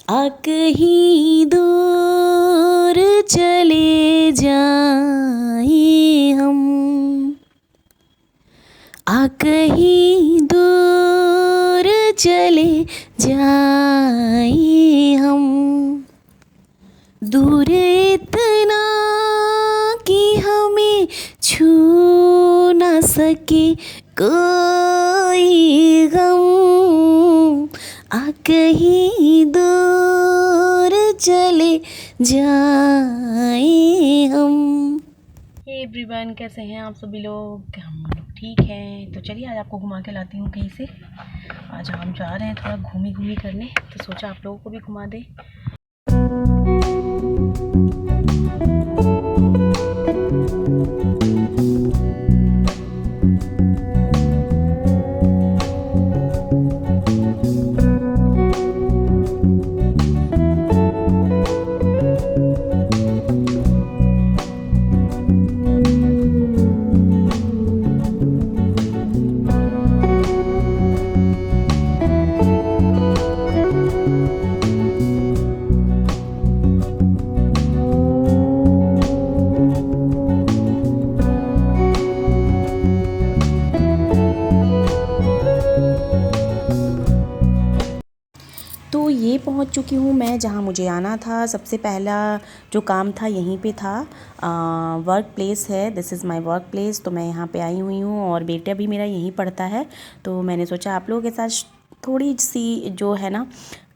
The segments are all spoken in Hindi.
आ कहीं दूर चले जाएं हम, आ कहीं दूर चले जाएं हम, दूर इतना कि हमें छू ना सके कोई गम, आ कहीं दूर चले जाएं हम। हे एवरीवन, कैसे हैं आप सभी लोग? हम लोग ठीक हैं। तो चलिए आज आपको घुमा के लाती हूँ कहीं से। आज हम जा रहे हैं थोड़ा घूमी घूमी करने, तो सोचा आप लोगों को भी घुमा दे। तो ये पहुंच चुकी हूँ मैं जहाँ मुझे आना था। सबसे पहला जो काम था यहीं पे था। वर्क प्लेस है, this is my work place. तो मैं यहाँ पे आई हुई हूँ और बेटा भी मेरा यहीं पढ़ता है। तो मैंने सोचा आप लोगों के साथ थोड़ी सी जो है ना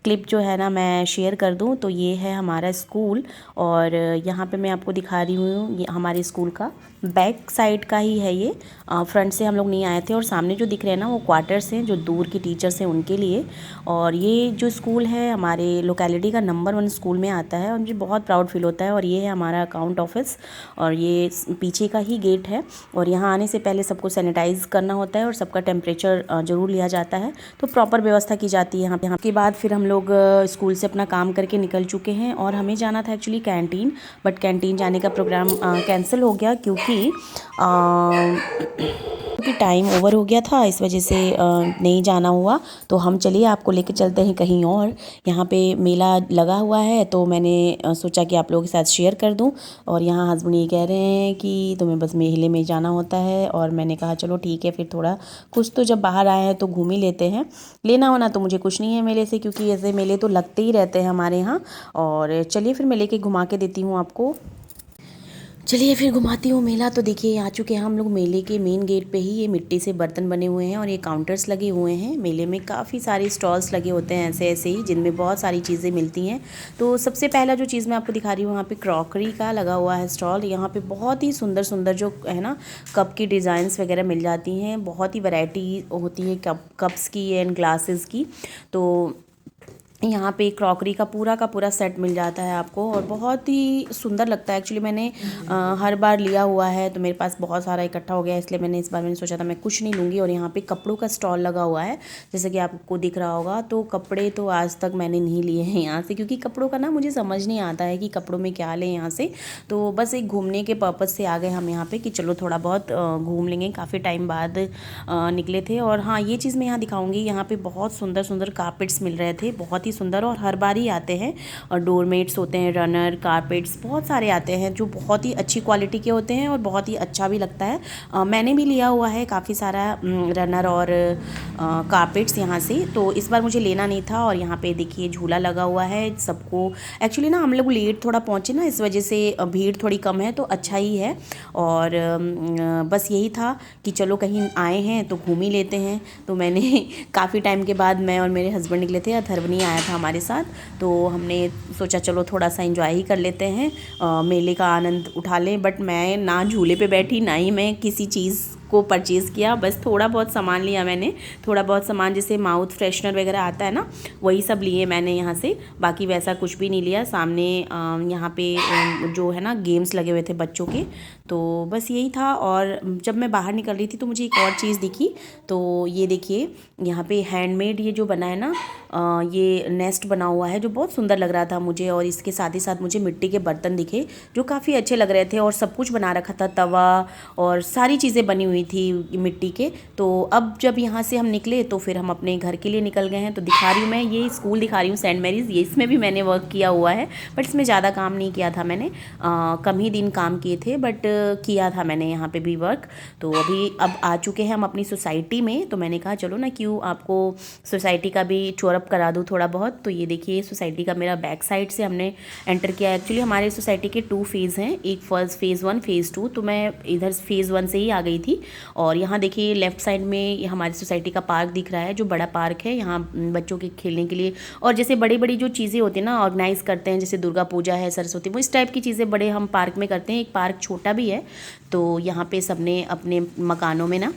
क्लिप जो है ना मैं शेयर कर दूं। तो ये है हमारा स्कूल और यहाँ पे मैं आपको दिखा रही हूँ ये हमारे स्कूल का बैक साइड का ही है ये। फ्रंट से हम लोग नहीं आए थे। और सामने जो दिख रहे हैं ना वो क्वार्टर्स हैं जो दूर के टीचर्स हैं उनके लिए। और ये जो स्कूल है हमारे लोकेलिटी का नंबर 1 स्कूल में आता है और मुझे बहुत प्राउड फील होता है। और ये है हमारा अकाउंट ऑफिस और ये पीछे का ही गेट है। और यहाँ आने से पहले सबको सैनिटाइज़ करना होता है और सबका टेम्परेचर ज़रूर लिया जाता है। तो प्रॉपर व्यवस्था की जाती है यहाँ पे। के बाद फिर हम लोग स्कूल से अपना काम करके निकल चुके हैं और हमें जाना था एक्चुअली कैंटीन। बट कैंटीन जाने का प्रोग्राम कैंसिल हो गया क्योंकि टाइम ओवर हो गया था, इस वजह से नहीं जाना हुआ। तो हम चलिए आपको लेके चलते हैं कहीं और। यहाँ पे मेला लगा हुआ है तो मैंने सोचा कि आप लोगों के साथ शेयर कर दूं। और यहाँ हस्बैंड ये कह रहे हैं कि तुम्हें बस मेले में जाना होता है। और मैंने कहा चलो ठीक है, फिर थोड़ा कुछ तो जब बाहर आए हैं तो घूम ही लेते हैं। लेना होना तो मुझे कुछ नहीं है मेले से, क्योंकि ऐसे मेले तो लगते ही रहते हैं हमारे यहाँ। और चलिए फिर मैं लेके घुमा के देती हूँ आपको। चलिए फिर घुमाती हूँ मेला। तो देखिए आ चुके हैं हम लोग मेले के मेन गेट पे ही। ये मिट्टी से बर्तन बने हुए हैं और ये काउंटर्स लगे हुए हैं। मेले में काफ़ी सारे स्टॉल्स लगे होते हैं ऐसे ऐसे ही, जिनमें बहुत सारी चीज़ें मिलती हैं। तो सबसे पहला जो चीज़ मैं आपको दिखा रही हूँ, यहाँ पे क्रॉकरी का लगा हुआ है स्टॉल। यहाँ पे बहुत ही सुंदर सुंदर जो है ना कप की डिज़ाइंस वगैरह मिल जाती हैं। बहुत ही वैरायटी होती है कप्स की एंड ग्लासेस की। तो यहाँ पे क्रॉकरी का पूरा सेट मिल जाता है आपको और बहुत ही सुंदर लगता है। एक्चुअली मैंने हर बार लिया हुआ है तो मेरे पास बहुत सारा इकट्ठा हो गया, इसलिए मैंने इस बार मैंने सोचा था मैं कुछ नहीं लूँगी। और यहाँ पे कपड़ों का स्टॉल लगा हुआ है, जैसे कि आपको दिख रहा होगा। तो कपड़े तो आज तक मैंने नहीं लिए हैं यहाँ से, क्योंकि कपड़ों का ना मुझे समझ नहीं आता है कि कपड़ों में क्या लें यहाँ से। तो बस एक घूमने के पर्पज़ से आ गए हम यहाँ पर कि चलो थोड़ा बहुत घूम लेंगे। काफ़ी टाइम बाद निकले थे। और हाँ, ये चीज़ मैं यहाँ दिखाऊँगी, यहाँ पर बहुत सुंदर सुंदर कारपेट्स मिल रहे थे, बहुत ही सुंदर। और हर बार ही आते हैं। और डोरमेट्स होते हैं, रनर कारपेट्स बहुत सारे आते हैं जो बहुत ही अच्छी क्वालिटी के होते हैं और बहुत ही अच्छा भी लगता है। मैंने भी लिया हुआ है काफ़ी सारा रनर और कारपेट्स यहाँ से। तो इस बार मुझे लेना नहीं था। और यहाँ पे देखिए झूला लगा हुआ है सबको। एक्चुअली ना हम लोग लेट थोड़ा पहुँचे ना, इस वजह से भीड़ थोड़ी कम है, तो अच्छा ही है। और बस यही था कि चलो कहीं आए हैं तो घूम ही लेते हैं। तो मैंने काफ़ी टाइम के बाद मैं और मेरे हस्बैंड निकले थे, अथर्व नहीं आया था हमारे साथ। तो हमने सोचा चलो थोड़ा सा एंजॉय ही कर लेते हैं, मेले का आनंद उठा लें। बट मैं ना झूले पे बैठी, ना ही मैं किसी चीज़ को परचेज़ किया। बस थोड़ा बहुत सामान लिया मैंने, थोड़ा बहुत सामान जैसे माउथ फ्रेशनर वगैरह आता है ना, वही सब लिए मैंने यहाँ से। बाकी वैसा कुछ भी नहीं लिया। सामने यहाँ पे जो है ना गेम्स लगे हुए थे बच्चों के, तो बस यही था। और जब मैं बाहर निकल रही थी तो मुझे एक और चीज़ दिखी। तो ये देखिए यहाँ पे हैंडमेड ये जो बना है ना ये नेस्ट बना हुआ है जो बहुत सुंदर लग रहा था मुझे, और इसके साथ ही साथ मुझे मिट्टी के बर्तन दिखे जो काफ़ी अच्छे लग रहे थे, और सब कुछ बना रखा था, तवा और सारी चीज़ें बनी हुई थी मिट्टी के। तो अब जब यहाँ से हम निकले तो फिर हम अपने घर के लिए निकल गए हैं। तो दिखा रही हूँ मैं, ये स्कूल दिखा रही हूँ सेंट मैरीज़, ये इसमें भी मैंने वर्क किया हुआ है, बट इसमें ज़्यादा काम नहीं किया था मैंने, कम ही दिन काम किए थे, बट किया था मैंने यहाँ पे भी वर्क। तो अभी अब आ चुके हैं हम अपनी सोसाइटी में, तो मैंने कहा चलो ना क्यों आपको सोसाइटी का भी चोरअप करा दूँ थोड़ा बहुत। तो ये देखिए सोसाइटी का मेरा बैक साइड से हमने एंटर किया। एक्चुअली हमारे सोसाइटी के 2 फेज़ हैं, एक फेज़ 1 फेज़ 2, तो मैं इधर फेज़ 1 से ही आ गई थी। और यहाँ देखिए लेफ़्ट साइड में ये हमारी सोसाइटी का पार्क दिख रहा है, जो बड़ा पार्क है यहाँ बच्चों के खेलने के लिए, और जैसे बड़ी बड़ी जो चीज़ें होती हैं ना ऑर्गेनाइज़ करते हैं, जैसे दुर्गा पूजा है, सरस्वती, वो इस टाइप की चीज़ें बड़े हम पार्क में करते हैं। एक पार्क छोटा भी है, तो यहाँ पे सबने अपने मकानों में ना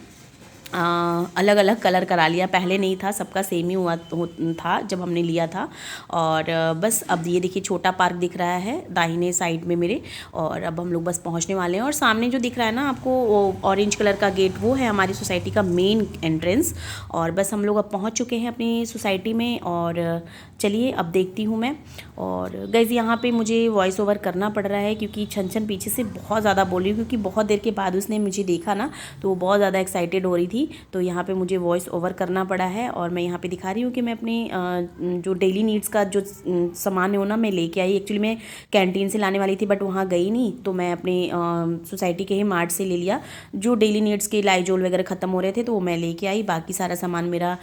अलग अलग कलर करा लिया। पहले नहीं था, सबका सेम ही हुआ था जब हमने लिया था। और बस अब ये देखिए छोटा पार्क दिख रहा है दाहिने साइड में मेरे, और अब हम लोग बस पहुंचने वाले हैं। और सामने जो दिख रहा है ना आपको ऑरेंज कलर का गेट, वो है हमारी सोसाइटी का मेन एंट्रेंस। और बस हम लोग अब पहुंच चुके हैं अपनी सोसाइटी में, और चलिए अब देखती हूँ मैं। और गाइस यहाँ पे मुझे वॉइस ओवर करना पड़ रहा है क्योंकि छन पीछे से बहुत ज़्यादा बोल रही हूँ, क्योंकि बहुत देर के बाद उसने मुझे देखा ना, तो वो बहुत ज़्यादा एक्साइटेड हो रही थी, तो यहाँ पे मुझे वॉइस ओवर करना पड़ा है। और मैं यहाँ पे दिखा रही हूँ कि मैं अपनी जो डेली नीड्स का जो सामान है वो ना मैं लेके आई। एक्चुअली मैं कैंटीन से लाने वाली थी, बट वहाँ गई नहीं, तो मैं अपनी सोसाइटी के ही मार्ट से ले लिया। जो डेली नीड्स के लाइजोल वगैरह ख़त्म हो रहे थे तो वो मैं लेके आई, बाकी सारा सामान मेरा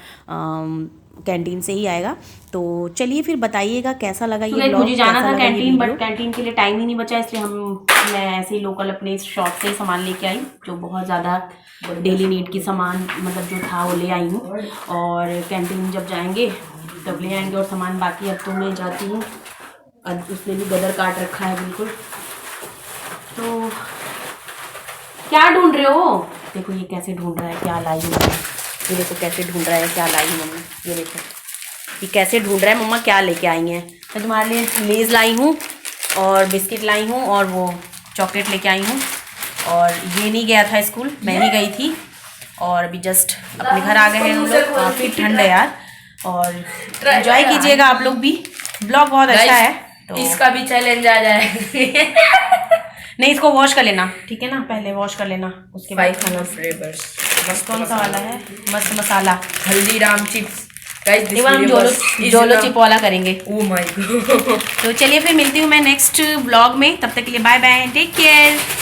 कैंटीन से ही आएगा। तो चलिए फिर बताइएगा कैसा लगा ये ब्लॉग। मुझे जाना था कैंटीन, बट कैंटीन के लिए टाइम ही नहीं बचा, इसलिए मैं ऐसे ही लोकल अपने शॉप से सामान लेके आई, जो बहुत ज़्यादा डेली नीड की सामान मतलब जो था वो ले आई हूँ। और कैंटीन जब जाएंगे तब ले आएंगे, और सामान बाकी अब तो मैं जाती हूँ। उसने भी गदर काट रखा है बिल्कुल। तो क्या ढूंढ रहे हो? देखो ये कैसे ढूंढ रहा है क्या लाई हूँ मम्मा, ये देखो कैसे ढूंढ रहा है क्या लाई हूँ मम्मा, ये देखो ये कैसे ढूंढ रहा है मम्मा क्या लेके आई हैं। मैं तुम्हारे लिए लेज़ लाई हूँ और बिस्किट लाई हूँ और वो चॉकलेट लेके आई हूँ। और ये नहीं गया था स्कूल, मैं ही गई थी, और अभी जस्ट अपने घर आ गए हैं हम लोग। काफ़ी ठंड है यार, और एंजॉय कीजिएगा आप लोग भी, ब्लॉग बहुत अच्छा है। तो इसका भी चैलेंज आ जाए नहीं इसको वॉश कर लेना, ठीक है ना, पहले वॉश कर लेना, उसके बाद खाना फ्लेवर्स। बस कौन सा वाला है, मस्त मसाला हल्दीराम चिप्स। हम जोलो चिप वाला करेंगे। Oh my God. तो चलिए फिर मिलती हूँ मैं नेक्स्ट ब्लॉग में, तब तक के लिए बाय बाय, टेक केयर।